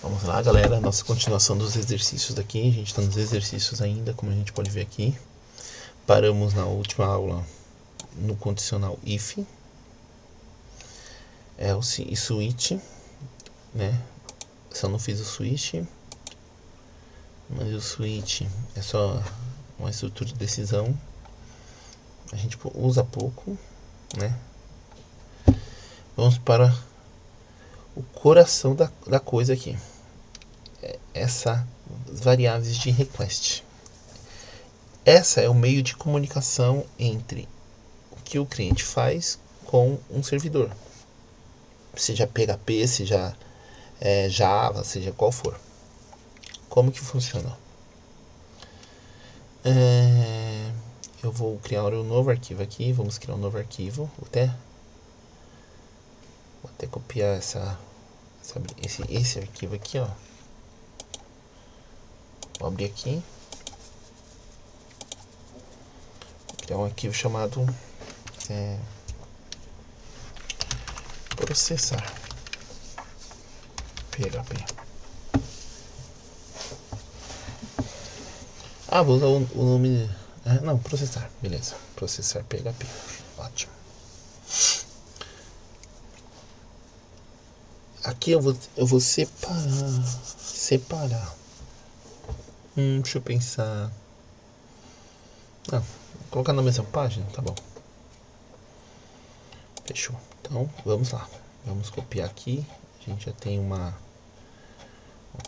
Vamos lá, galera, nossa continuação dos exercícios daqui. A gente está nos exercícios ainda, como a gente pode ver aqui. Paramos na última aula no condicional if, else e switch, né? Só não fiz o switch, mas o switch é só uma estrutura de decisão. A gente usa pouco, né? Vamos para o coração da coisa aqui. Essas variáveis de request. Essa é o meio de comunicação entre o que o cliente faz com um servidor. Seja PHP, seja Java, seja qual for. Como que funciona? Eu vou criar um novo arquivo aqui. Vamos criar um novo arquivo. Vou até copiar esse arquivo aqui, ó. Vou abrir aqui. Vou criar um arquivo chamado processar PHP. Vou usar o nome. Não, processar, beleza. Processar PHP. Ótimo. Aqui eu vou separar. Deixa eu pensar. Vou colocar na mesma página, tá bom. Fechou. Então, vamos lá. Vamos copiar aqui. A gente já tem uma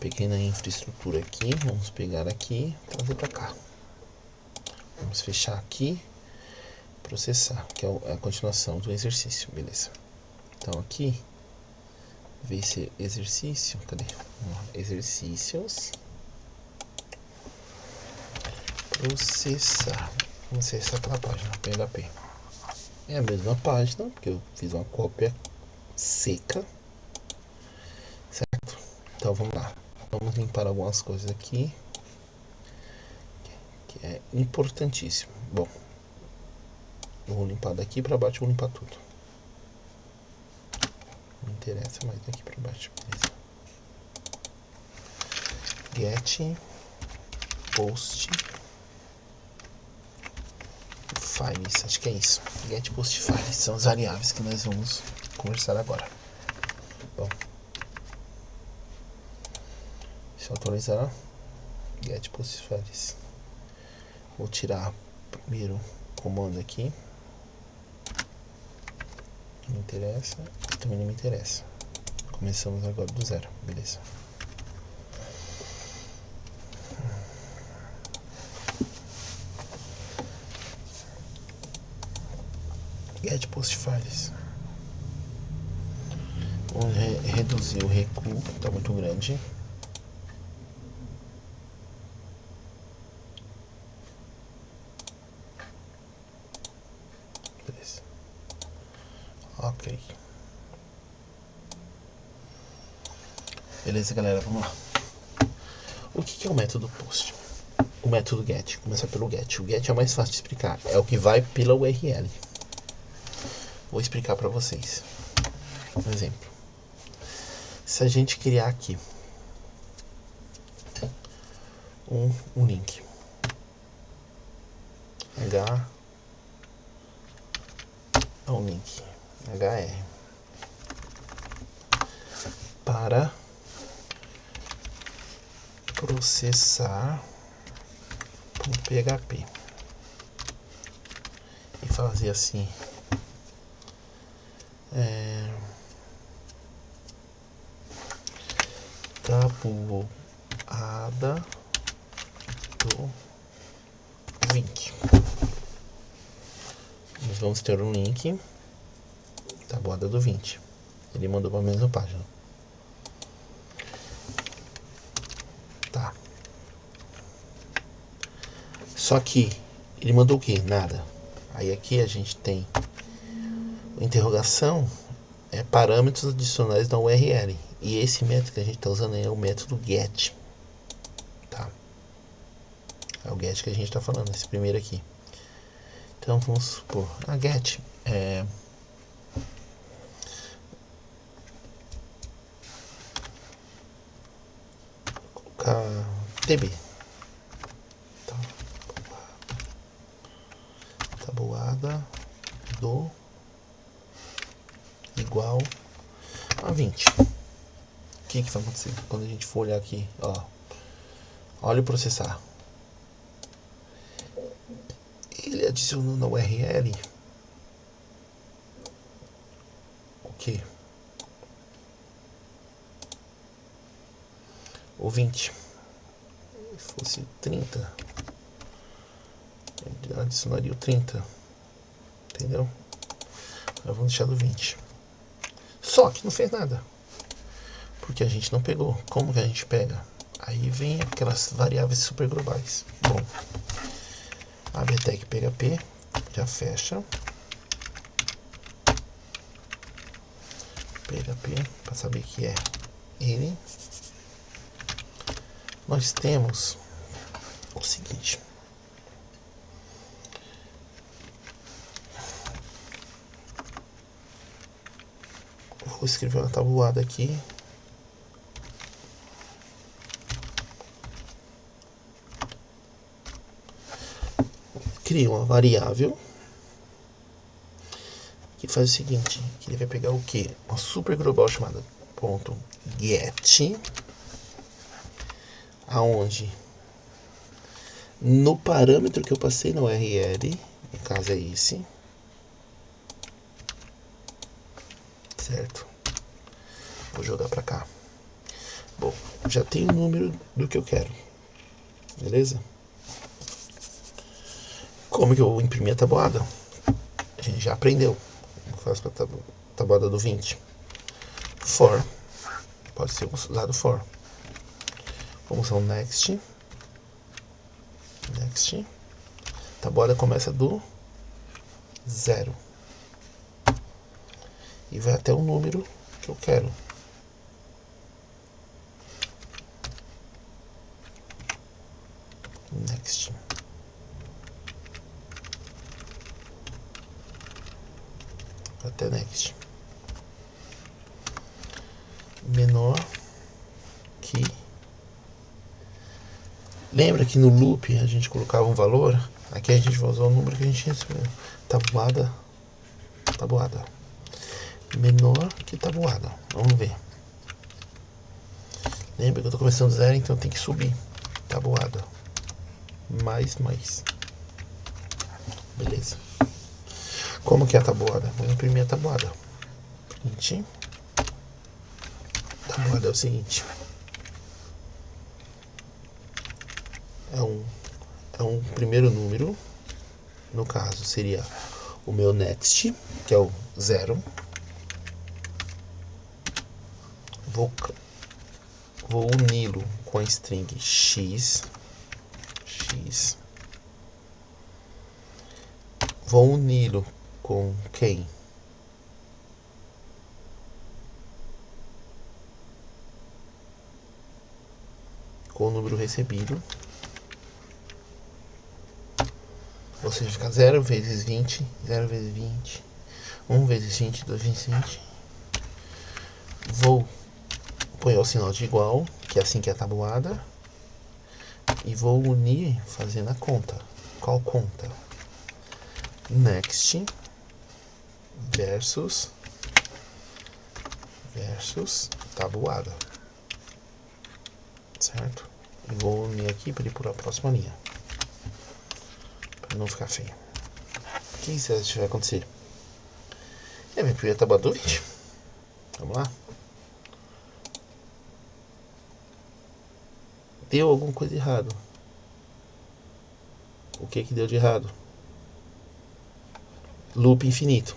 pequena infraestrutura aqui. Vamos pegar aqui e trazer para cá. Vamos fechar aqui. Processar, que é a continuação do exercício, beleza. Então aqui, ver esse exercício. Cadê? Exercícios. Processar. Vamos acessar aquela página, PHP. É a mesma página, porque eu fiz uma cópia seca. Certo? Então vamos lá. Vamos limpar algumas coisas aqui, que é importantíssimo. Bom, eu vou limpar daqui para baixo, vou limpar tudo. Não interessa, mas daqui para baixo, beleza. Get post files, acho que é isso. Get post files são as variáveis que nós vamos conversar agora. Bom, deixa eu atualizar. Get post files. Vou tirar primeiro o comando aqui. Não me interessa, também não me interessa. Começamos agora do zero, beleza. Get post files. Vamos reduzir o recuo, está muito grande. Beleza. Ok. Beleza, galera, vamos lá. O que é o método post? O método get, começar pelo get. O get é o mais fácil de explicar, é o que vai pela URL. Vou explicar para vocês. Um exemplo. Se a gente criar aqui um link um link hr para processar .php e fazer assim tabuada do link. Nós vamos ter um link tabuada do 20. Ele mandou para a mesma página. Tá. Só que ele mandou o que? Nada. Aí aqui a gente tem interrogação, parâmetros adicionais da URL. E esse método que a gente está usando é o método get. Tá? É o get que a gente está falando, esse primeiro aqui. Então vamos supor, a get TB. Tabuada do igual a 20. O que vai acontecer quando a gente for olhar aqui? Ó, olha o processar. Ele adicionou na URL o que? O 20. Se fosse 30, ele adicionaria o 30. Entendeu? Agora vamos deixar do 20. Só que não fez nada, porque a gente não pegou. Como que a gente pega? Aí vem aquelas variáveis super globais. Bom, abre a tag PHP, já fecha. PHP, para saber que é ele. Nós temos o seguinte. Vou escrever uma tabuada aqui. Cria uma variável que faz o seguinte, que ele vai pegar o que? Uma super global chamada .get, aonde no parâmetro que eu passei na URL, no caso é esse, certo? Vou jogar pra cá. Bom, já tem o número do que eu quero, beleza? Como que eu imprimi a tabuada? A gente já aprendeu. Eu faço para a tabuada do 20. For. Pode ser usado for. Vamos usar o next. Next. A tabuada começa do 0. E vai até o número que eu quero. Next. Até next. Menor que... Lembra que no loop a gente colocava um valor? Aqui a gente vai usar o número que a gente recebeu. Tabuada. Tabuada. Menor que tabuada. Vamos ver. Lembra que eu tô começando do 0, então tem que subir. Tabuada. Mais. Beleza. Como que é a tabuada? Vou imprimir a tabuada. Print. A tabuada é o seguinte. É um primeiro número. No caso, seria o meu next, que é o 0. Vou uni-lo com a string x. Vou uni-lo com quem? Com o número recebido. Ou seja, fica 0 vezes 20, 0 vezes 20, 1 vezes 20, 2 vezes 20. Vou pôr o sinal de igual, que é assim que é a tabuada. E vou unir fazendo a conta. Qual conta? Next versus tabuada. Certo? E vou unir aqui para ir para a próxima linha. Para não ficar feio. O que você acha que vai acontecer? Minha primeira tabuada do 20. Vamos lá. Deu alguma coisa errado. O que deu de errado? Loop infinito.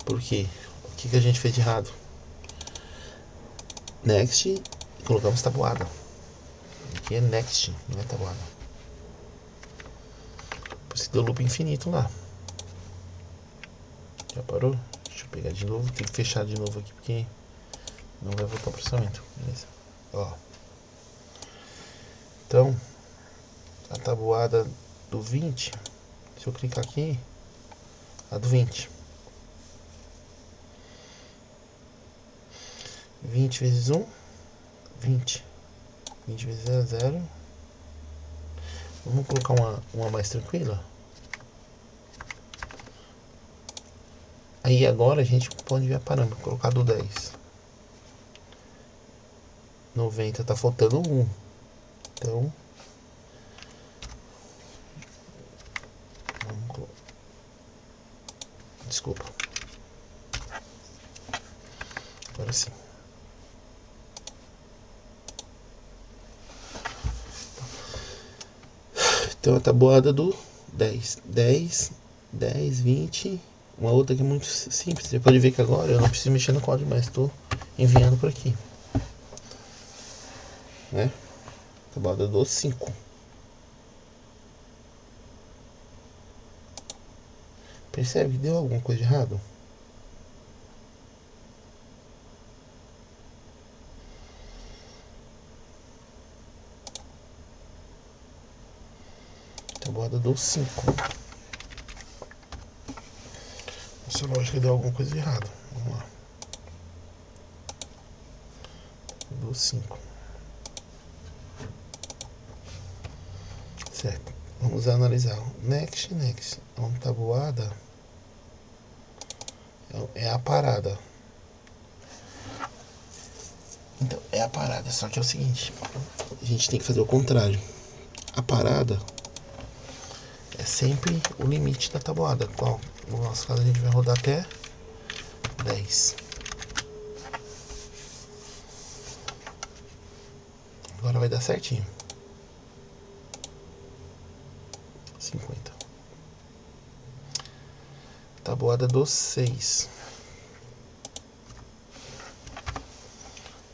Por quê? O que a gente fez de errado? Next e colocamos tabuada. Aqui é next, não é tabuada. Por isso que deu loop infinito lá. Já parou? Deixa eu pegar de novo. Tem que fechar de novo aqui porque não vai voltar o processamento. Beleza? Ó. Então, a tabuada do 20, se eu clicar aqui, a do 20. 20 vezes 1, 20. 20 vezes 0 é 0. Vamos colocar uma mais tranquila. Aí agora a gente pode ver a parâmetro. Colocar do 10. 90 tá faltando 1. Então desculpa. Agora sim. Então a tabuada do 10. 10, 10, 20. Uma outra que é muito simples. Você pode ver que agora eu não preciso mexer no código, mas estou enviando por aqui. Né? Tabuada do 5. Percebe que deu alguma coisa de errado? Tabuada do 5. Essa lógica deu alguma coisa de errado. Vamos lá. Do 5. Certo. Vamos analisar. Next. É uma tabuada. É a parada. Então, é a parada. Só que é o seguinte. A gente tem que fazer o contrário. A parada é sempre o limite da tabuada. Qual? No nosso caso a gente vai rodar até 10. Agora vai dar certinho. 50. Tabuada do 6.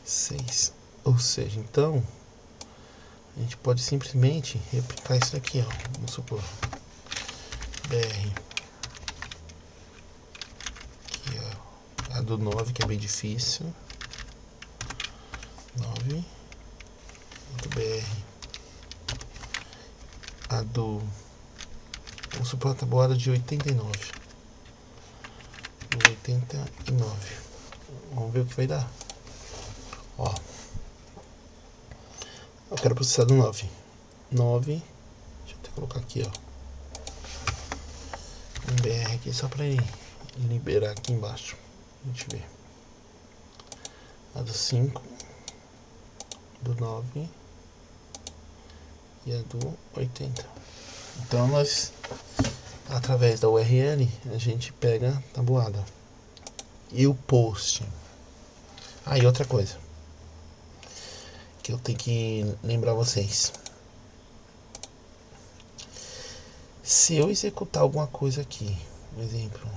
6. Ou seja, então a gente pode simplesmente replicar isso aqui, ó. Vamos supor BR. Aqui, ó. A do 9, que é bem difícil. 9. Do BR. A do... Vamos supor a tabuada de 89. 89. Vamos ver o que vai dar. Ó. Eu quero processar do 9. 9. Deixa eu até colocar aqui, ó. Um BR aqui só pra ele liberar aqui embaixo. A gente vê. A do 5. Do 9. E a do 80. Então nós, através da URL, a gente pega a tabuada. E o post. Ah, e outra coisa que eu tenho que lembrar vocês. Se eu executar alguma coisa aqui, por exemplo,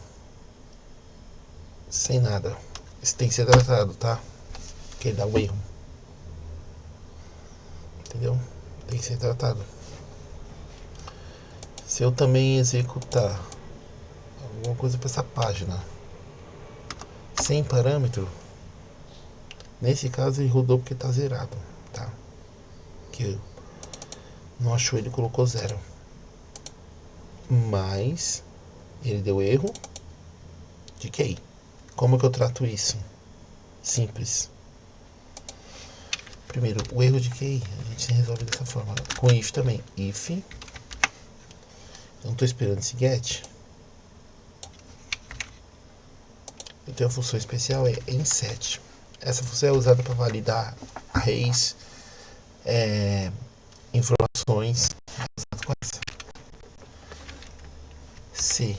sem nada, isso tem que ser tratado, tá? Porque dá um erro. Entendeu? Tem que ser tratado. Se eu também executar alguma coisa para essa página sem parâmetro, nesse caso ele rodou porque tá zerado, tá? Que não achou, ele colocou 0. Mas ele deu erro de key. Como que eu trato isso? Simples. Primeiro, o erro de key a gente resolve dessa forma. Com if também. If. Eu não estou esperando esse get. Eu tenho a função especial, é inset. Essa função é usada para validar arrays, informações. Com essa. Se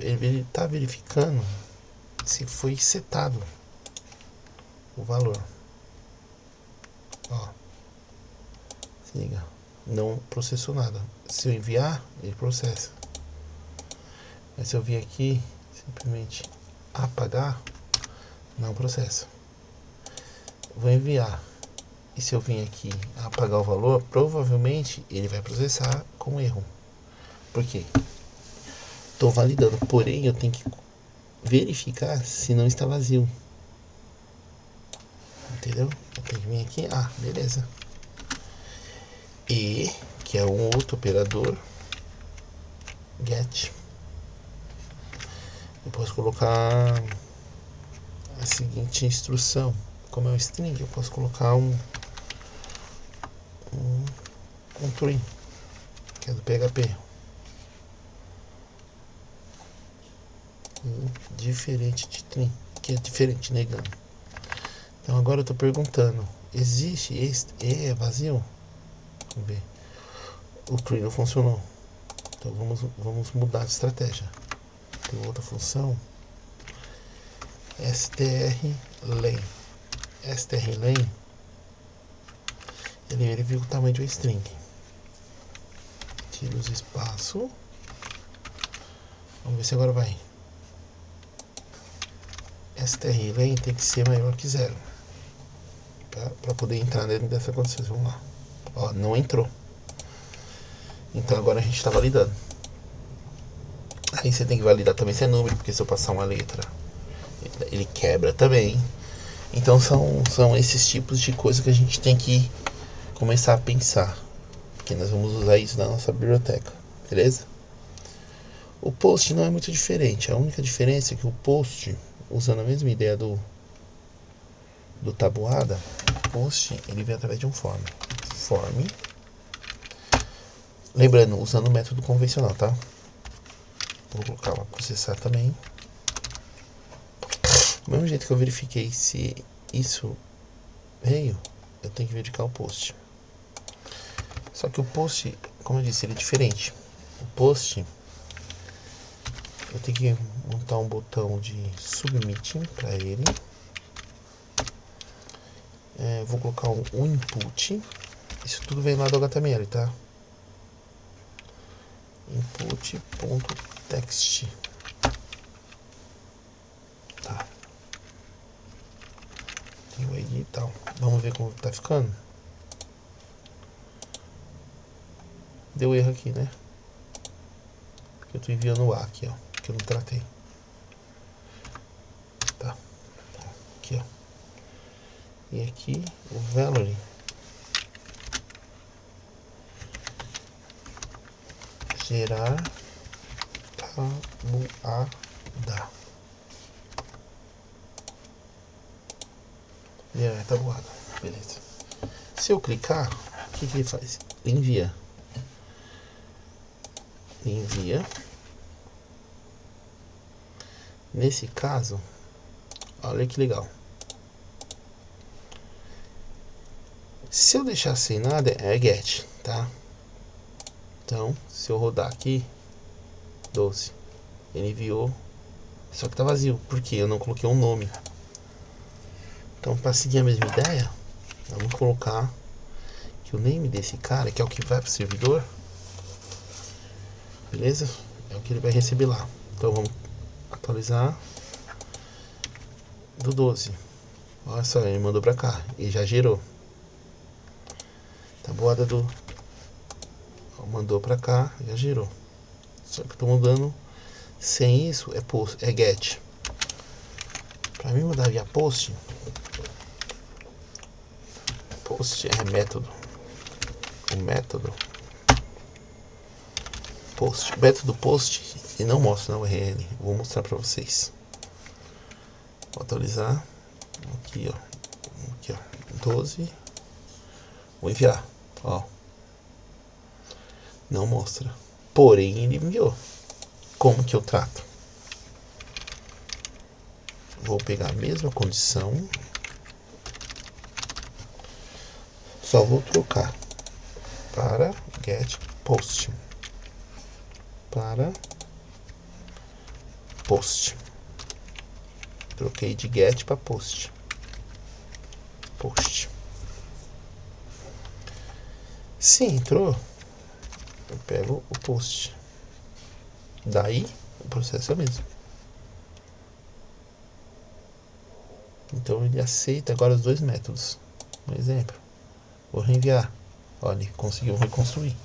ele está verificando se foi setado o valor. Ó, se liga, não processou nada. Se eu enviar, ele processa. Mas se eu vir aqui simplesmente apagar, não processa. Vou enviar, e se eu vir aqui apagar o valor, provavelmente ele vai processar com erro. Por quê? Estou validando, porém eu tenho que verificar se não está vazio. Entendeu? Eu tenho que vir aqui, beleza. E, que é um outro operador, get. Eu posso colocar a seguinte instrução. Como é um string, eu posso colocar um um trim, que é do PHP. Diferente de trim, que é diferente, negando. Então agora eu tô perguntando, existe este é vazio? Vamos ver. O trim não funcionou. Então vamos mudar de estratégia. Tem outra função, strlen. strlen, ele verifica o tamanho de uma string. Tira os espaços. Vamos ver se agora vai. strlen tem que ser maior que 0. Para poder entrar dentro dessa condição. Vamos lá. Ó, não entrou. Então agora a gente está validando. Aí você tem que validar também se é número, porque se eu passar uma letra, ele quebra também. Então são esses tipos de coisas que a gente tem que começar a pensar. Que nós vamos usar isso na nossa biblioteca. Beleza? O post não é muito diferente. A única diferença é que o post, usando a mesma ideia do tabuada, o post ele vem através de um form. Lembrando, usando o método convencional, tá? Vou colocar uma processar também. Do mesmo jeito que eu verifiquei se isso veio, eu tenho que verificar o post. Só que o post, como eu disse, ele é diferente. O post, eu tenho que montar um botão de submitting para ele. Vou colocar um input. Isso tudo vem lá do HTML, tá? Input.text. Tá. Tem o ID e tal. Vamos ver como tá ficando. Deu erro aqui, né? Porque eu tô enviando o A aqui, ó. Que eu não tratei. Tá. Aqui, ó. E aqui o value. Gerar tabuada. Gerar tabuada. Beleza. Se eu clicar, o que ele faz? Envia. Nesse caso, olha que legal. Se eu deixar sem nada, é get, tá? Então, se eu rodar aqui, 12, ele enviou, só que tá vazio, porque eu não coloquei um nome. Então, para seguir a mesma ideia, vamos colocar que o name desse cara, que é o que vai pro servidor, beleza? É o que ele vai receber lá. Então, vamos atualizar do 12. Olha só, ele mandou pra cá e já gerou. Tabuada do... mandou pra cá, já gerou. Só que eu tô mudando. Sem isso é post, é get. Pra mim mudar via post é método. O método post, o método post, e não mostra na URL. Vou mostrar pra vocês. Vou atualizar. Aqui, ó. 12. Vou enviar. Ó. Não mostra. Porém, ele enviou. Como que eu trato? Vou pegar a mesma condição. Só vou trocar para get post. Para post. Troquei de get para post. Post. Se entrou, eu pego o post. Daí o processo é o mesmo. Então ele aceita agora os dois métodos. Um exemplo. Vou reenviar. Olha, conseguiu reconstruir.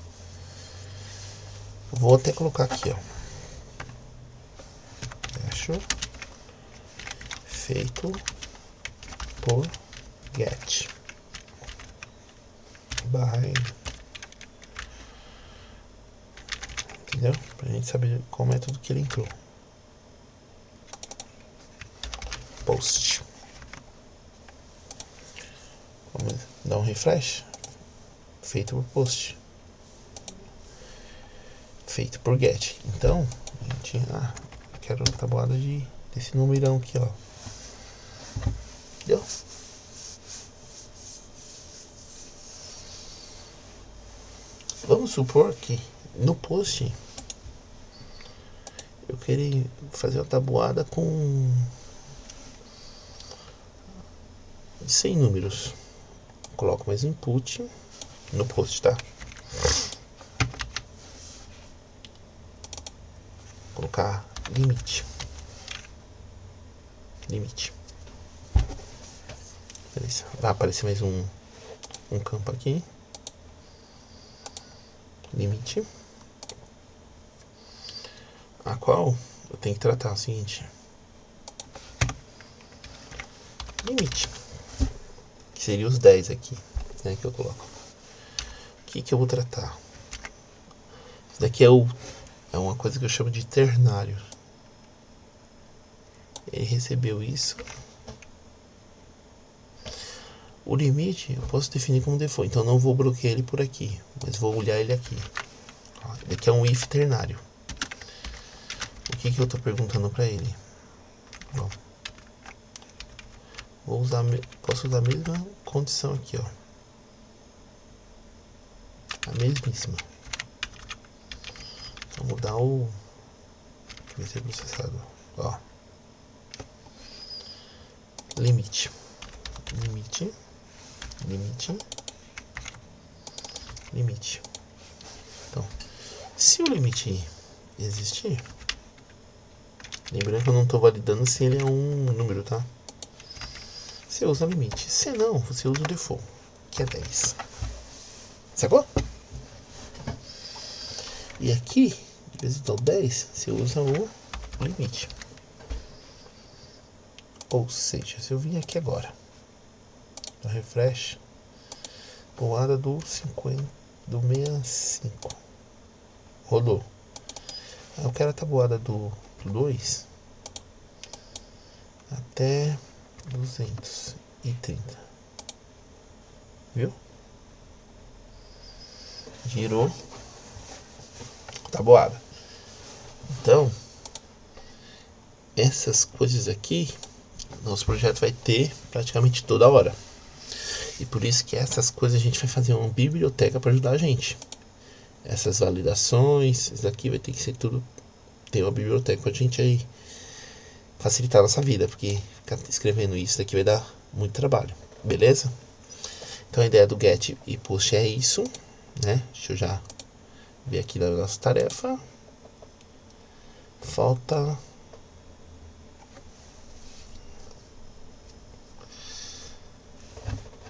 Vou até colocar aqui, ó. Fecho. Feito por get. Barra. Entendeu? Pra gente saber qual método que ele entrou. Post. Vamos dar um refresh. Feito por post. feito por get. Então, a gente, eu quero a tabuada desse numerão aqui, ó. Entendeu? Vamos supor que no post eu queria fazer uma tabuada com 100 números. Coloco mais input no post, tá? Colocar limite. Beleza. Vai aparecer mais um campo aqui. Limite. A qual eu tenho que tratar o seguinte. Limite. Que seria os 10 aqui, né, que eu coloco. O que eu vou tratar? Isso daqui é uma coisa que eu chamo de ternário. Ele recebeu isso. O limite eu posso definir como default, então não vou bloquear ele por aqui, mas vou olhar ele aqui. Ele aqui é um if ternário. O que eu estou perguntando para ele? Bom, posso usar a mesma condição aqui, ó. A mesmíssima. Vou mudar o que vai ser processado, ó. Limite. Então, se o limite existir, lembrando que eu não estou validando se ele é um número, tá? Você usa o limite. Se não, você usa o default, que é 10. Sacou? E aqui, de vez em quando 10, você usa o limite. Ou seja, se eu vim aqui agora, no refresh, poada do 65, rodou. Eu quero a tabuada do 2 até 230, viu? Girou tabuada. Então, essas coisas aqui nosso projeto vai ter praticamente toda hora. E por isso que essas coisas a gente vai fazer uma biblioteca para ajudar a gente. Essas validações, isso daqui vai ter que ser tudo, ter uma biblioteca pra gente aí facilitar a nossa vida, porque ficar escrevendo isso daqui vai dar muito trabalho, beleza? Então a ideia do get e post é isso, né? Deixa eu já ver aqui da nossa tarefa. Falta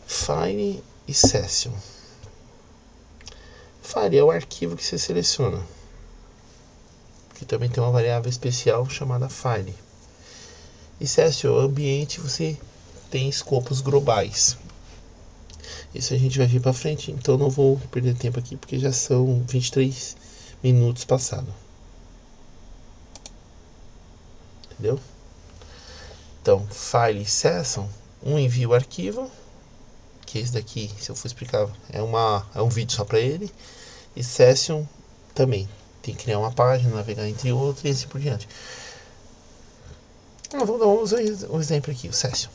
file e session. File é o arquivo que você seleciona, que também tem uma variável especial chamada file. E session é o ambiente, você tem escopos globais. Isso a gente vai vir para frente, então não vou perder tempo aqui porque já são 23 minutos passados. Entendeu? Então, file e session, envia o arquivo, que esse daqui, se eu for explicar, é um vídeo só para ele. E session também, tem que criar uma página, navegar entre outras e assim por diante. Vamos usar um exemplo aqui, o session.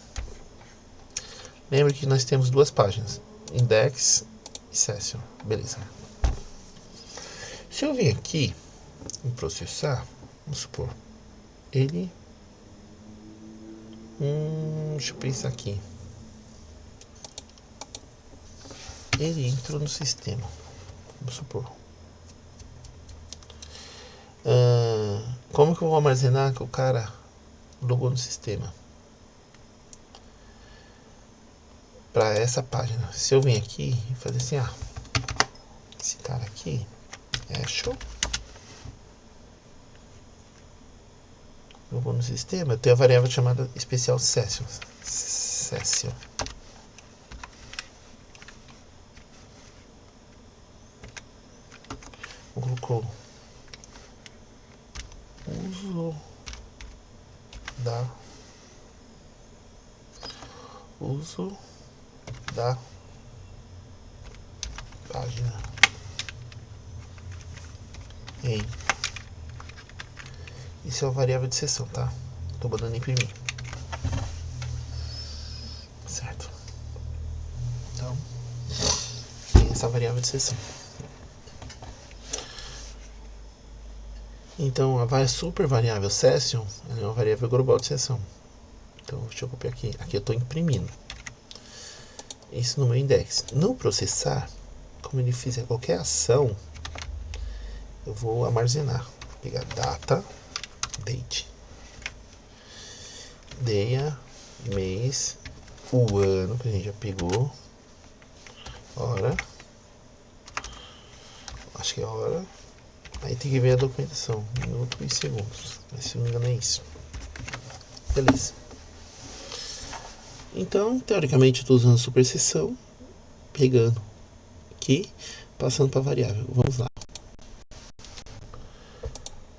Lembra que nós temos duas páginas, index e session, beleza. Se eu vir aqui em processar, vamos supor, ele, deixa eu pensar aqui, ele entrou no sistema, vamos supor, como que eu vou armazenar que o cara logou no sistema para essa página? Se eu vim aqui e fazer assim, esse cara aqui é show, logou no sistema, eu tenho a variável chamada especial session. Colocou uso da página. em... Isso é a variável de seção, tá? Tô mandando imprimir. Certo? Então, tem essa variável de seção. Então, a super variável session é uma variável global de seção. Então, deixa eu copiar aqui. Aqui eu estou imprimindo. Isso no meu index. No processar, como ele fizer qualquer ação, eu vou armazenar. Vou pegar data, date, dia, mês, o ano que a gente já pegou, hora, acho que é hora. Aí tem que ver a documentação, minuto e segundos. Mas se não me engano é isso. Beleza. Então, teoricamente, eu estou usando superseção, pegando aqui, passando para variável. Vamos lá.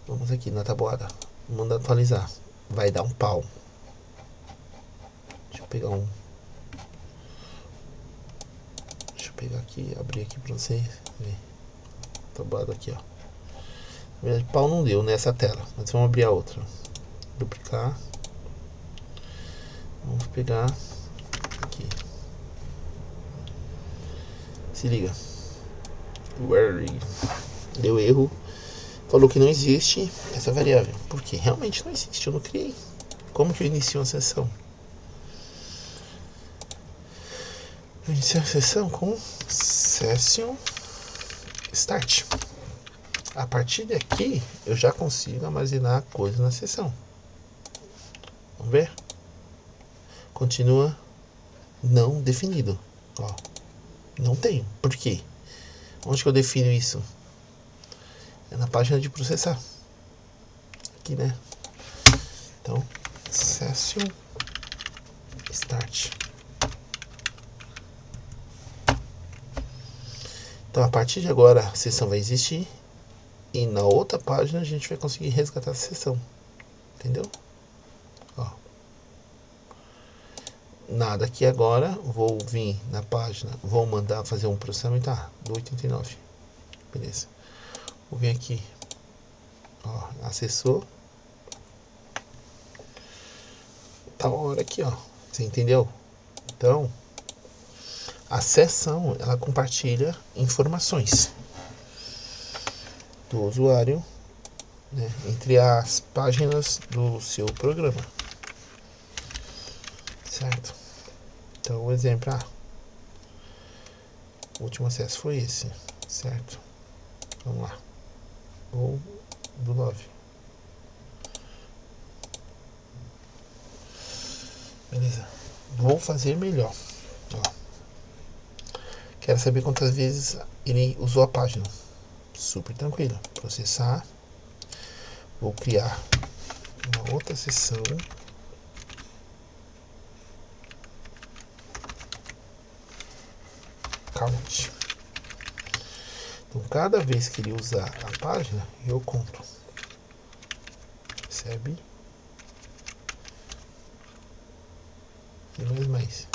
Vamos aqui na tabuada. Manda atualizar. Vai dar um pau. Deixa eu pegar um. Deixa eu pegar aqui, abrir aqui para você ver. Tabuada aqui, ó. Pau não deu nessa tela, mas vamos abrir a outra. Duplicar. Vamos pegar aqui. Se liga. Deu erro. Falou que não existe essa variável. Porque realmente não existe, eu não criei. Como que eu inicio uma sessão? Eu inicio a sessão com session start. A partir daqui, eu já consigo armazenar coisas na sessão. Vamos ver? Continua não definido. Ó, não tenho. Por quê? Onde que eu defino isso? É na página de processar. Aqui, né? Então, session start. Então, a partir de agora, a sessão vai existir. E na outra página, a gente vai conseguir resgatar a sessão. Entendeu? Ó. Nada aqui agora. Vou vir na página. Vou mandar fazer um processamento. Do 89. Beleza. Vou vir aqui. Ó, acessou. Tá a hora aqui, ó. Você entendeu? Então, a sessão, ela compartilha informações do usuário, né, entre as páginas do seu programa. Certo? Então, o exemplo, o último acesso foi esse, certo? Vamos lá. Ou do 9. Beleza. Vou fazer melhor. Ó. Quero saber quantas vezes ele usou a página. Super tranquilo. Processar. Vou criar uma outra sessão. Count. Então, cada vez que ele usar a página, eu conto. Percebe? E mais.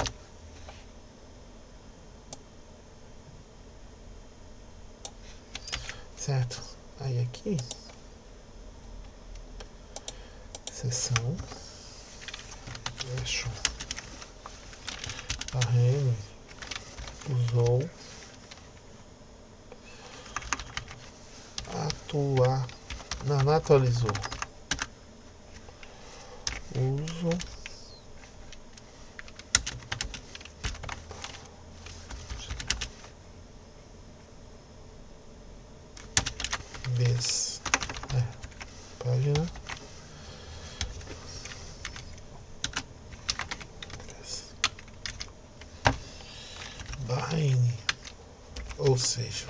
Certo? Aí aqui, sessão, fecho, arreme, usou, atuar, não atualizou, uso, vez, página, barra-n, ou seja,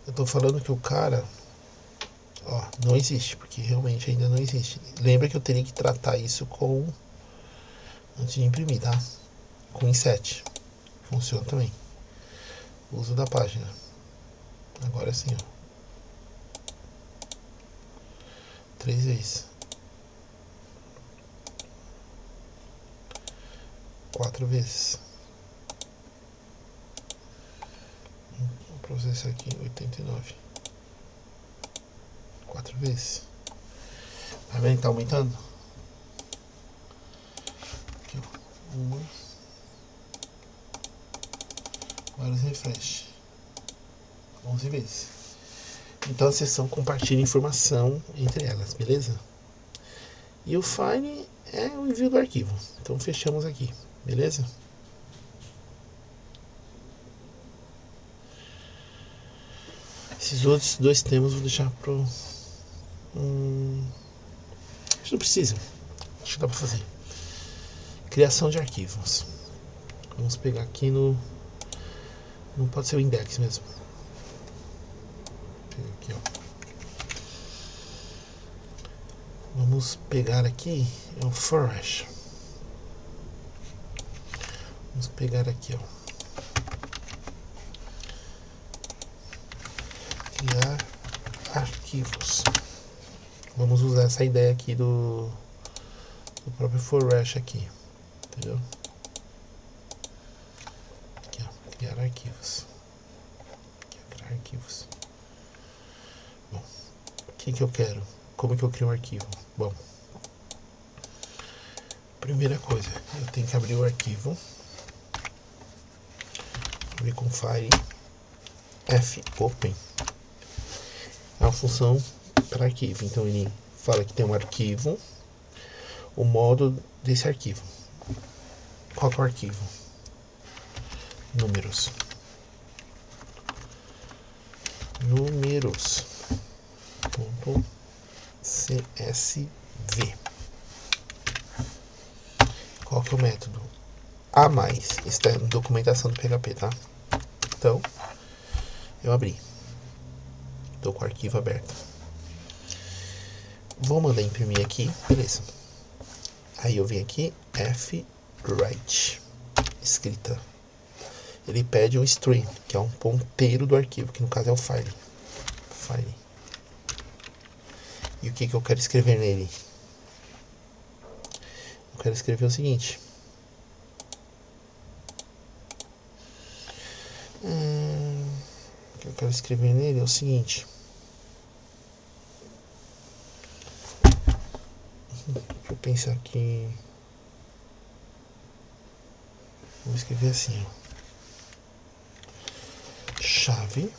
eu tô falando que o cara, ó, não existe, porque realmente ainda não existe. Lembra que eu teria que tratar isso com, antes de imprimir, tá? Com inset, funciona também. Uso da página. Agora sim, ó. 3 vezes. 4 vezes. Vou processar aqui 89. 4 vezes. Tá vendo que tá aumentando? Aqui, ó. 1. Vários refresh. 11 vezes. Então a sessão compartilha informação entre elas, beleza? E o file é o envio do arquivo. Então fechamos aqui, beleza? Esses outros 2 temas eu vou deixar pro... Acho que não precisa. Acho que dá pra fazer. Criação de arquivos. Vamos pegar aqui no... Não pode ser o index mesmo. Vou pegar aqui, ó. Vamos pegar aqui o forhash. Vamos pegar aqui, ó. Criar arquivos. Vamos usar essa ideia aqui do próprio forhash aqui, entendeu? Aqui, ó, criar arquivos. Aqui, ó, criar arquivos. Bom, o que eu quero? Como que eu crio um arquivo? Bom, primeira coisa, eu tenho que abrir o arquivo. Abrir com file fopen. É uma função para arquivo. Então ele fala que tem um arquivo, o modo desse arquivo. Qual que é o arquivo? Números. Números.csv. Qual que é o método? A mais. Está na documentação do PHP, tá? Então, eu abri. Estou com o arquivo aberto. Vou mandar imprimir aqui, beleza. Aí eu venho aqui, fwrite, escrita. Ele pede um string, que é um ponteiro do arquivo, que no caso é o file. E o que eu quero escrever nele? Eu quero escrever o seguinte. O que eu quero escrever nele é o seguinte. Deixa eu pensar aqui. Vou escrever assim, ó. Chave,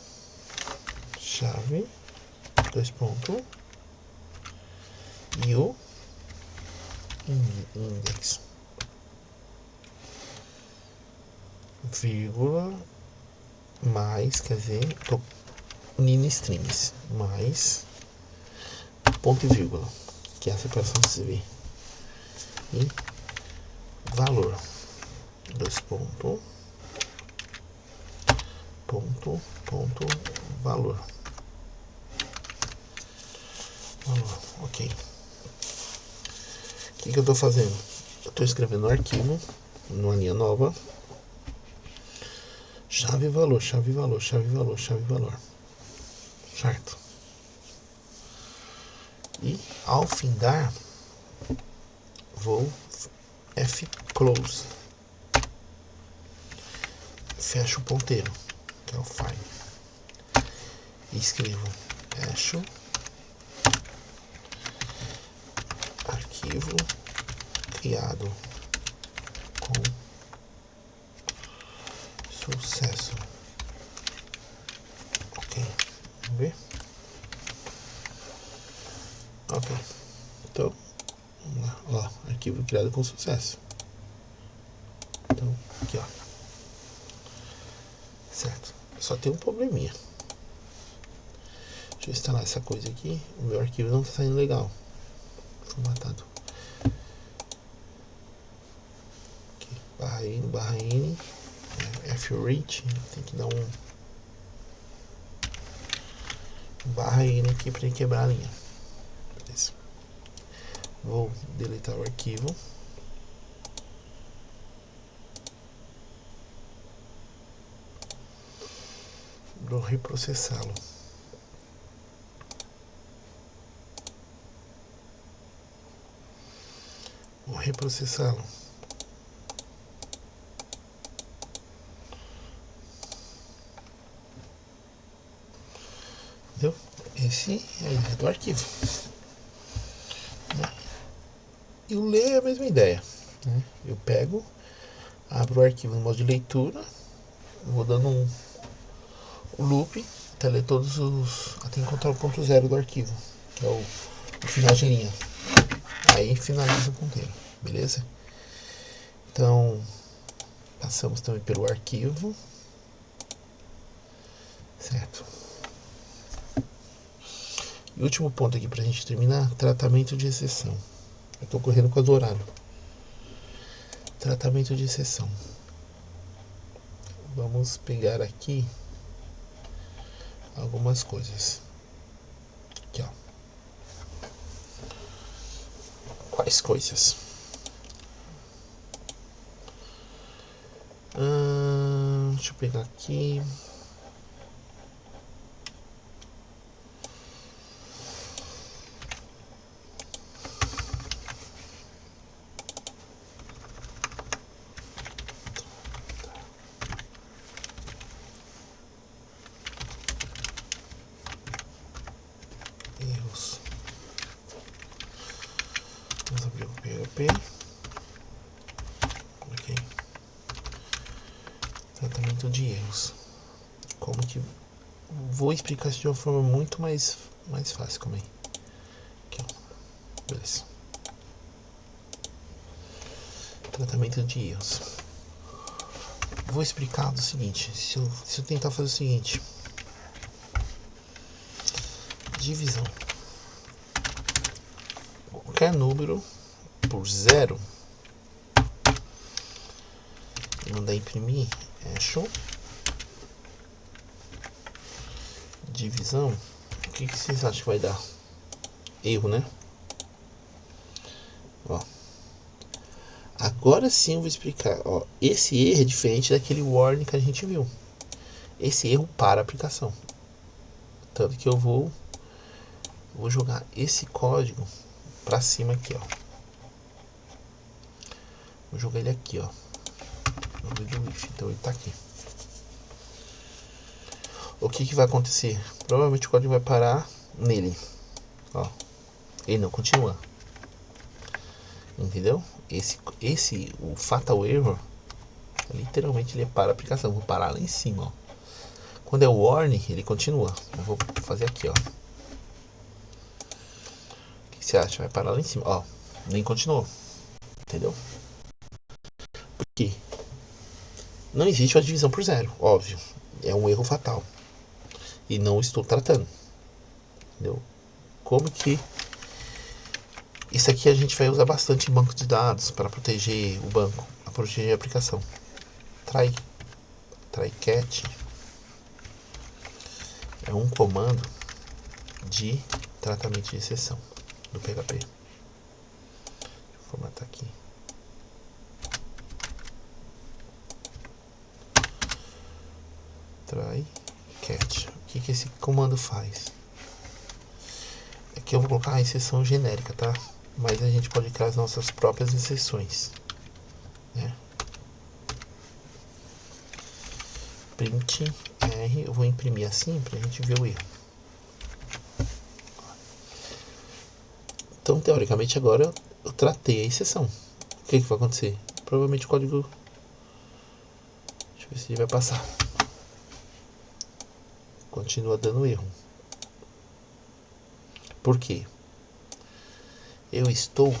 2 pontos, e o index, vírgula, mais, quer dizer, tô unindo strings, mais, ponto e vírgula, que é a separação que você vê, e valor, 2 pontos, valor, ok. O que eu estou fazendo? Eu estou escrevendo um arquivo, numa linha nova, chave valor, certo? E ao findar, vou fclose, fecho o ponteiro, que é o file, e escrevo fecho arquivo criado com sucesso. Ok, vamos ver? Ok, então vamos lá, ó, arquivo criado com sucesso. Então, aqui, ó, certo? Só tem um probleminha. Deixa eu instalar essa coisa aqui. O meu arquivo não está saindo legal, formatado. Aqui, /n, fwrite, tem que dar um /n aqui para ele quebrar a linha. Beleza. Vou deletar o arquivo. Vou reprocessá-lo. Entendeu? Esse é a ideia do arquivo. E o ler é a mesma ideia, né? Eu pego, abro o arquivo no modo de leitura, vou dando um loop até ler todos os. Até encontrar o ponto zero do arquivo, que é o final de linha. Aí finaliza o ponteiro, beleza? Então, passamos também pelo arquivo, certo? E último ponto aqui pra gente terminar: tratamento de exceção. Eu tô correndo com as horário. Tratamento de exceção. Vamos pegar aqui algumas coisas. Aqui, ó. Quais coisas? Deixa eu pegar aqui. Erros. Vamos abrir o PHP. Ok. Tratamento de erros. Como que... Vou explicar isso de uma forma muito mais fácil. Calma aí. Aqui, ó. Beleza. Tratamento de erros. Vou explicar do seguinte. Se eu tentar fazer o seguinte. Divisão. Qualquer número por zero. E mandar imprimir. Show. Divisão. O que vocês acham que vai dar? Erro, né? Ó. Agora sim eu vou explicar. Ó, esse erro é diferente daquele warning que a gente viu. Esse erro para a aplicação. Tanto que eu vou jogar esse código para cima aqui, ó. Vou jogar ele aqui, ó. Então ele tá aqui. O que vai acontecer? Provavelmente o código vai parar nele. Ó. Ele não continua. Entendeu? O fatal error, literalmente ele é para a aplicação. Vou parar lá em cima, ó. Quando é o warning, ele continua. Eu vou fazer aqui, ó. O que você acha? Vai parar lá em cima, ó. Nem continuou. Entendeu? Por quê? Não existe uma divisão por zero, óbvio. É um erro fatal. E não estou tratando. Entendeu? Como que... Isso aqui a gente vai usar bastante em banco de dados para proteger o banco, para proteger a aplicação. Try-catch é um comando de tratamento de exceção do PHP. Deixa eu formatar aqui. Try-catch. O que esse comando faz? Aqui eu vou colocar a exceção genérica, tá? Mas a gente pode criar as nossas próprias exceções, né? Print R, eu vou imprimir assim pra gente ver o erro. Então, teoricamente, agora eu tratei a exceção. O que vai acontecer? Provavelmente o código... Deixa eu ver se ele vai passar. Continua dando erro. Por quê? Eu estou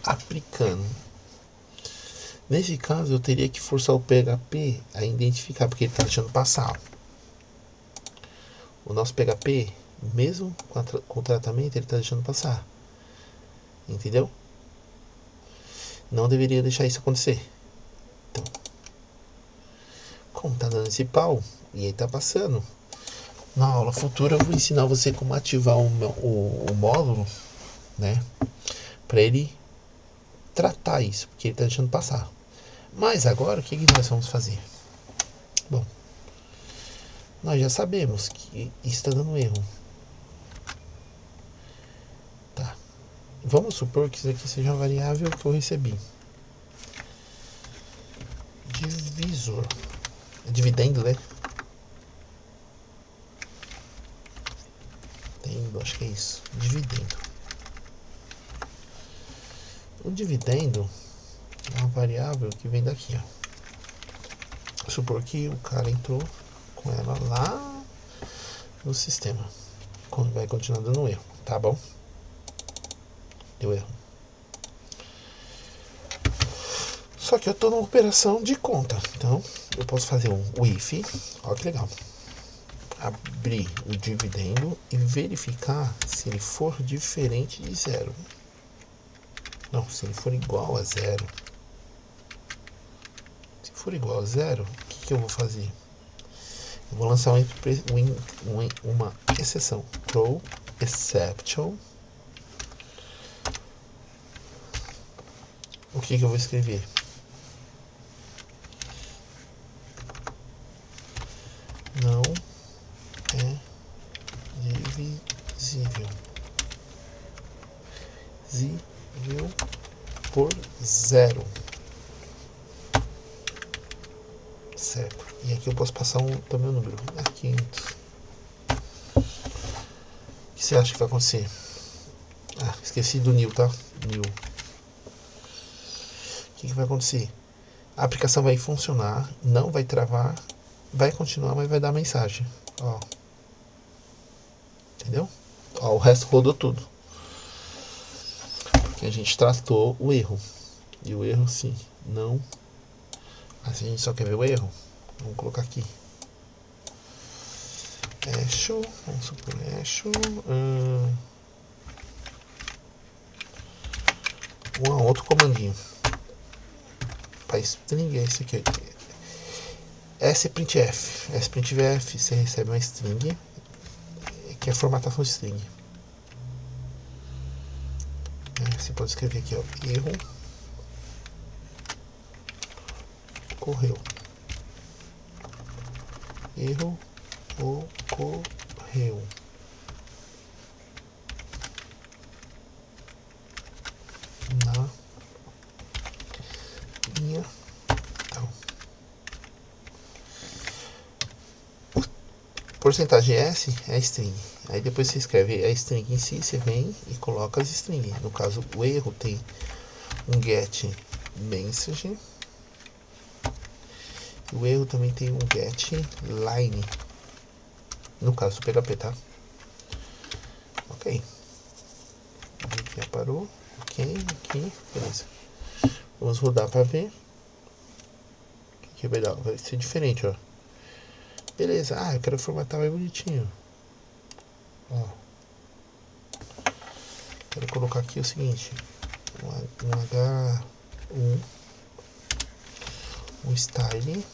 aplicando. Nesse caso, eu teria que forçar o PHP a identificar, porque ele está deixando passar. O nosso PHP, mesmo com o tratamento, ele está deixando passar. Entendeu? Não deveria deixar isso acontecer. Então, como está dando esse pau, e aí está passando. Na aula futura eu vou ensinar você como ativar o módulo, né? Para ele tratar isso, porque ele está deixando passar. Mas agora o que nós vamos fazer? Bom, nós já sabemos que isso está dando erro. Tá. Vamos supor que isso aqui seja uma variável que eu recebi. Divisor. Dividendo, né? dividendo, acho que é isso, dividendo. O dividendo é uma variável que vem daqui, ó. Supor que o cara entrou com ela lá no sistema, vai continuar dando erro, tá bom? Deu erro. Só que eu estou numa operação de conta, então eu posso fazer um if, olha que legal, abrir o dividendo e verificar se ele for diferente de zero. Não, se ele for igual a zero. Se for igual a zero, o que eu vou fazer? Eu vou lançar uma exceção, throw exception. O que eu vou escrever? Não é divisível por zero. Certo. E aqui eu posso passar também o número. 500. O que você acha que vai acontecer? Ah, esqueci do new, tá? New. O que vai acontecer? A aplicação vai funcionar, não vai travar, vai continuar, mas vai dar mensagem. Ó. Entendeu? Ó, o resto rodou tudo. Porque a gente tratou o erro. E o erro, sim, não. Mas a gente só quer ver o erro. Vamos colocar aqui. Echo, vamos supor echo. Um outro comandinho. Para string é esse aqui. sprintf. Sprintf, você recebe uma string, que é a formatação de string. Você pode escrever aqui, ó, erro ocorreu. Erro ocorreu. Na linha tal. Porcentagem S é a string. Aí depois você escreve a string em si, você vem e coloca as strings. No caso, o erro tem um get message. O erro também tem um get line. No caso do PHP, tá? Ok. A gente já parou. Ok, aqui, beleza. Vamos rodar para ver. Aqui vai ser diferente, ó. Beleza, eu quero formatar mais bonitinho. Ó. Quero colocar aqui o seguinte. Um style.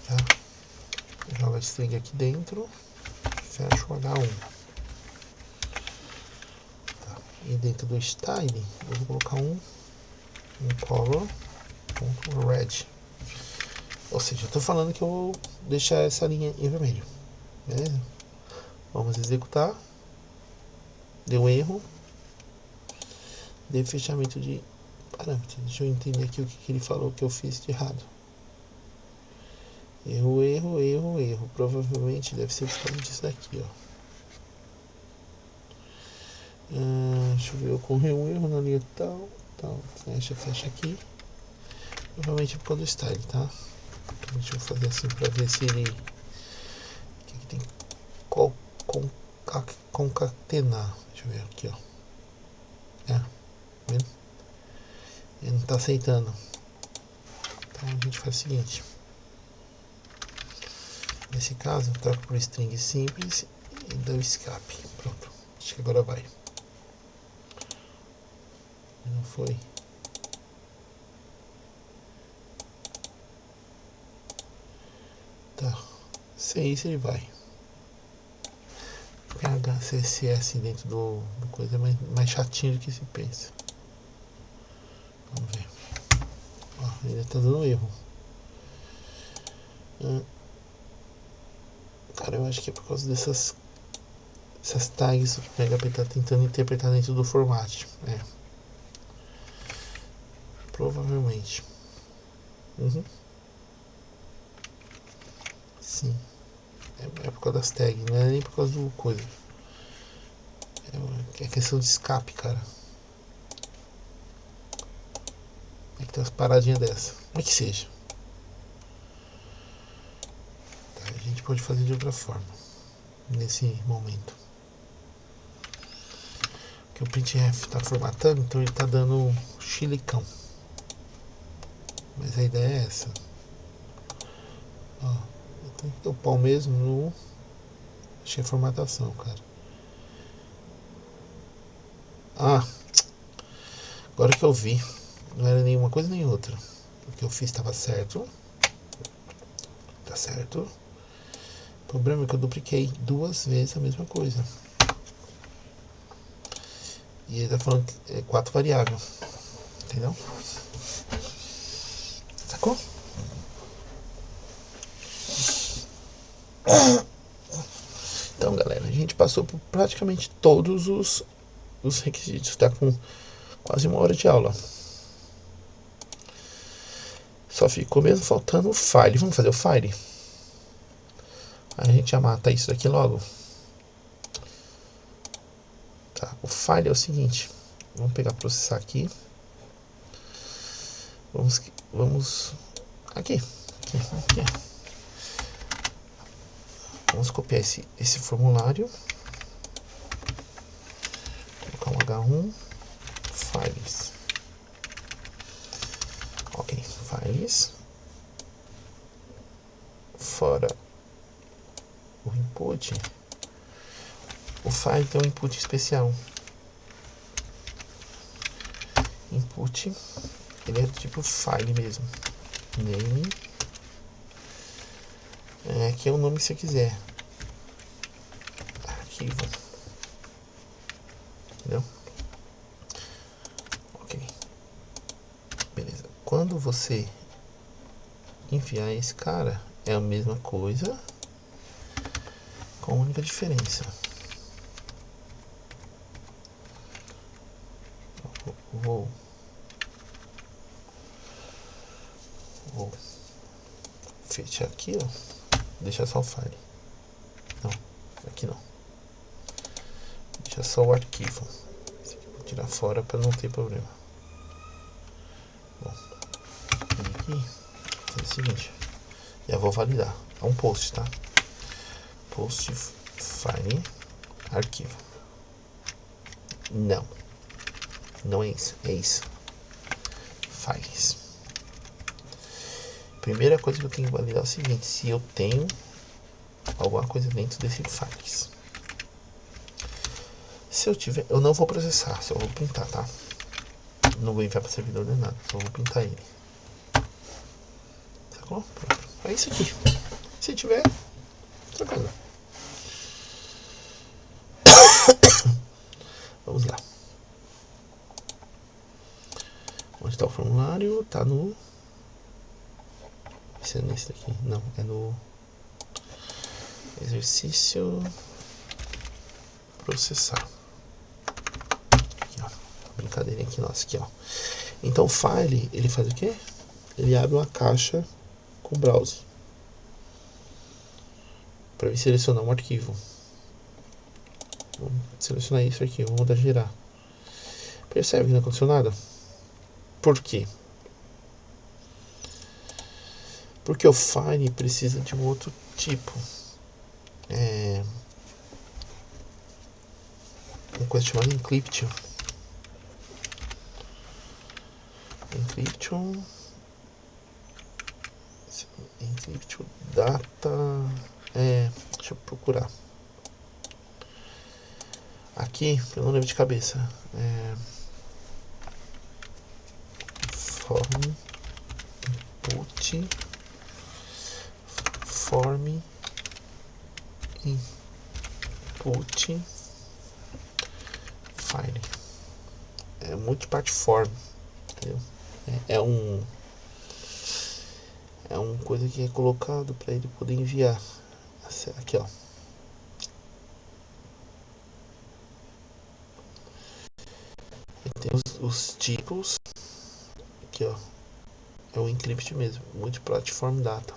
Tá? Joga a string aqui dentro. Fecha o H1. Tá. E dentro do style, eu vou colocar um color.red. Ou seja, eu estou falando que eu vou deixar essa linha em vermelho. Beleza? Vamos executar. Deu erro. Deu fechamento de parâmetro. Deixa eu entender aqui o que ele falou que eu fiz de errado. Erro. Provavelmente deve ser por causa disso daqui, ó. Deixa eu ver, ocorreu um erro na linha tal. Fecha aqui. Provavelmente é por causa do style, tá? Então, deixa eu fazer assim pra ver se ele. Aqui tem concatenar. Deixa eu ver aqui, ó. Vendo? Ele não tá aceitando. Então a gente faz o seguinte. Nesse caso, eu troco por string simples e dou escape. Pronto. Acho que agora vai. Não foi. Tá. Sem isso ele vai. CSS dentro do coisa é mais chatinho do que se pensa. Vamos ver. Ó, ele tá dando erro. Cara, eu acho que é por causa essas tags que o PHP tá tentando interpretar dentro do format. Provavelmente. Sim. É por causa das tags, não é nem por causa do coisa. É questão de escape, cara. É que tem umas paradinhas dessa. Como é que seja. Tá, a gente pode fazer de outra forma. Nesse momento. Porque o printf tá formatando, então ele tá dando chilicão. Mas a ideia é essa. Ó, eu tenho que ter o pau mesmo no... Achei a formatação, cara. Ah, agora que eu vi. Não era nenhuma coisa nem outra. O que eu fiz estava certo. Tá certo. O problema é que eu dupliquei 2 vezes a mesma coisa. E ele tá falando que é 4 variáveis. Entendeu? Sacou? Então, galera, a gente passou por praticamente todos os requisitos. Tá com quase 1 hora de aula. Só ficou mesmo faltando o file. Vamos fazer o file? Aí a gente já mata isso daqui logo. Tá, o file é o seguinte. Vamos pegar processar aqui. Vamos aqui. Vamos copiar esse formulário. Colocar um H1 files. Ok, files. Fora o input. O file tem um input especial. Input, ele é do tipo file mesmo. Name. Aqui é o nome que você quiser. Arquivo. Entendeu? Ok. Beleza. Quando você enviar esse cara, é a mesma coisa, com a única diferença. Vou fechar aqui, ó. Deixa só o file. Não, aqui não. Deixa só o arquivo. Esse aqui vou tirar fora para não ter problema. Bom, aqui, vou fazer o seguinte. Já vou validar. É um post, tá? Post file arquivo. Não. Não é isso. É isso. Files. Primeira coisa que eu tenho que validar é o seguinte. Se eu tenho alguma coisa dentro desse files. Se eu tiver, eu não vou processar, só vou pintar, tá? Não vou enviar para servidor nem nada, só vou pintar ele. Sacou? Pronto. É isso aqui. Se tiver, tranquilo. Vamos lá. Onde está o formulário? Tá no... Esse é nesse daqui. Não, é no... Exercício... Processar. Aqui, ó. Brincadeirinha aqui, nossa, aqui, ó. Então o file, ele faz o quê? Ele abre uma caixa com browser. Para eu selecionar um arquivo. Vamos selecionar isso aqui, vamos dar girar. Percebe que não aconteceu nada? Por quê? Porque o file precisa de um outro tipo. Uma coisa chamada encryption. Encryption data. Deixa eu procurar. Aqui, eu não lembro de cabeça. Form input file. É multipart form, entendeu? É um coisa que é colocado para ele poder enviar. Aqui, ó. Tem os tipos. Aqui, ó. É o encrypt mesmo. Multiplatform data.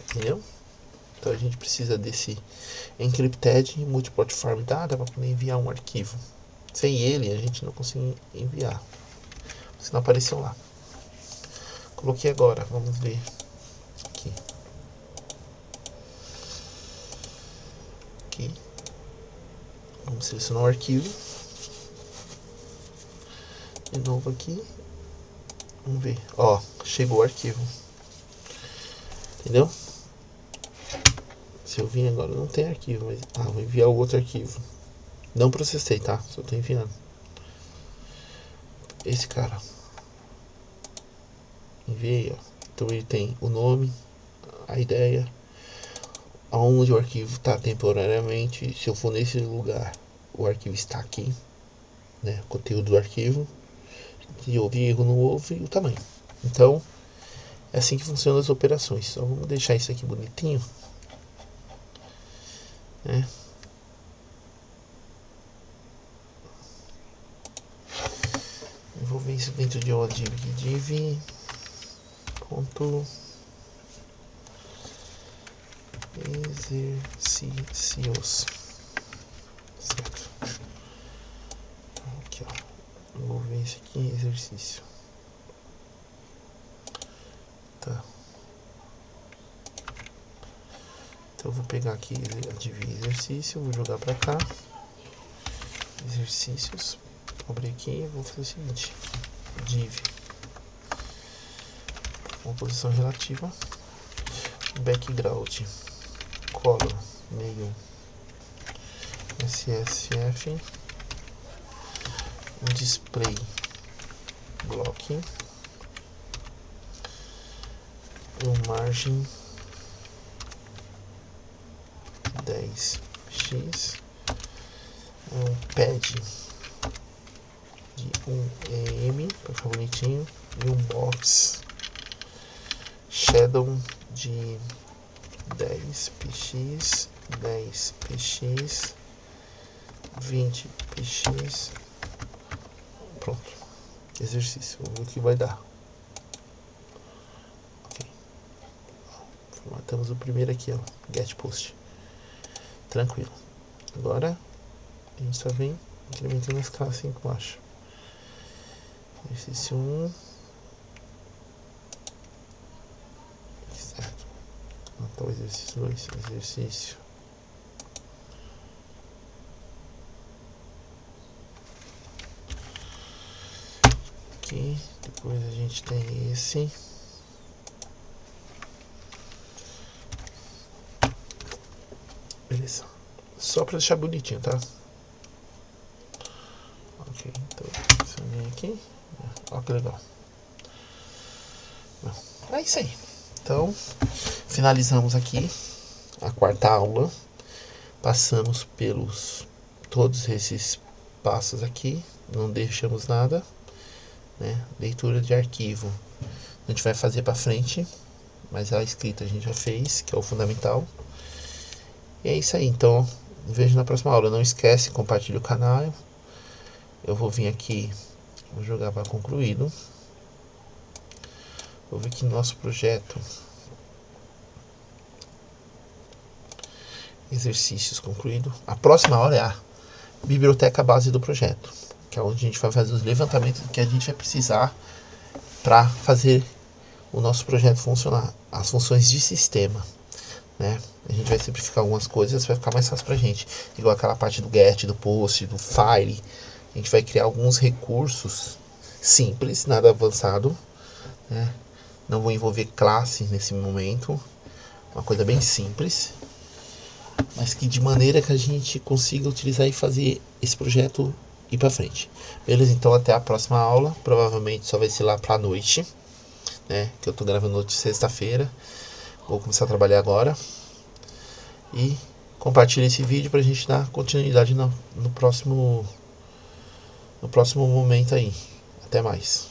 Entendeu? Então a gente precisa desse encrypted multiport form data para poder enviar um arquivo. Sem ele a gente não consegue enviar. Se não apareceu lá. Coloquei agora, vamos ver aqui. Aqui. Vamos selecionar o arquivo. De novo aqui. Vamos ver. Ó, chegou o arquivo. Entendeu? Se eu vir agora não tem arquivo, mas vou enviar o outro arquivo. Não processei, tá? Só tô enviando. Esse cara. Enviei, ó. Então ele tem o nome, a ideia, aonde o arquivo está temporariamente. Se eu for nesse lugar, o arquivo está aqui, né? O conteúdo do arquivo. Se houve erro, não houve, e o tamanho. Então, é assim que funcionam as operações. Só vamos deixar isso aqui bonitinho, né? Eu vou ver isso dentro de ODiv. Div ponto exercícios, certo? Aqui, ó. Eu vou ver isso aqui, exercício. Tá. Então eu vou pegar aqui div exercício, vou jogar pra cá. Exercícios. Vou abrir aqui e vou fazer o seguinte: div, uma posição relativa, background, color, meio, SSF, display, block, margem 10x, pad de 1 em para ficar bonitinho, e box shadow de 10px, 10px, 20px. Pronto. Exercício. Vamos ver o que vai dar. Ok. Formatamos o primeiro aqui, ó. Get post. Tranquilo. Agora a gente só vem incrementando a escala assim que eu acho. Exercício 1. Certo. Então, exercício 2. Exercício. Aqui. Depois a gente tem esse. Beleza. Só para deixar bonitinho, tá? Ok. Então, isso vem aqui. Olha que legal. É isso aí. Então, finalizamos aqui a quarta aula. Passamos pelos todos esses passos aqui. Não deixamos nada, né? Leitura de arquivo a gente vai fazer para frente, mas a escrita a gente já fez, que é o fundamental. E é isso aí. Então, vejo na próxima aula. Não esquece, compartilhe o canal. Eu vou vir aqui, vou jogar para concluído. Vou ver que nosso projeto exercícios concluído. A próxima aula é a biblioteca base do projeto, que é onde a gente vai fazer os levantamentos que a gente vai precisar para fazer o nosso projeto funcionar. As funções de sistema, né? A gente vai simplificar algumas coisas, vai ficar mais fácil pra gente. Igual aquela parte do get, do post, do file. A gente vai criar alguns recursos simples, nada avançado, né? Não vou envolver classe nesse momento. Uma coisa bem simples, mas que de maneira que a gente consiga utilizar e fazer esse projeto ir para frente. Beleza? Então até a próxima aula. Provavelmente só vai ser lá pra noite, né? Que eu tô gravando de sexta-feira. Vou começar a trabalhar agora. E compartilhe esse vídeo pra gente dar continuidade no próximo momento aí. Até mais.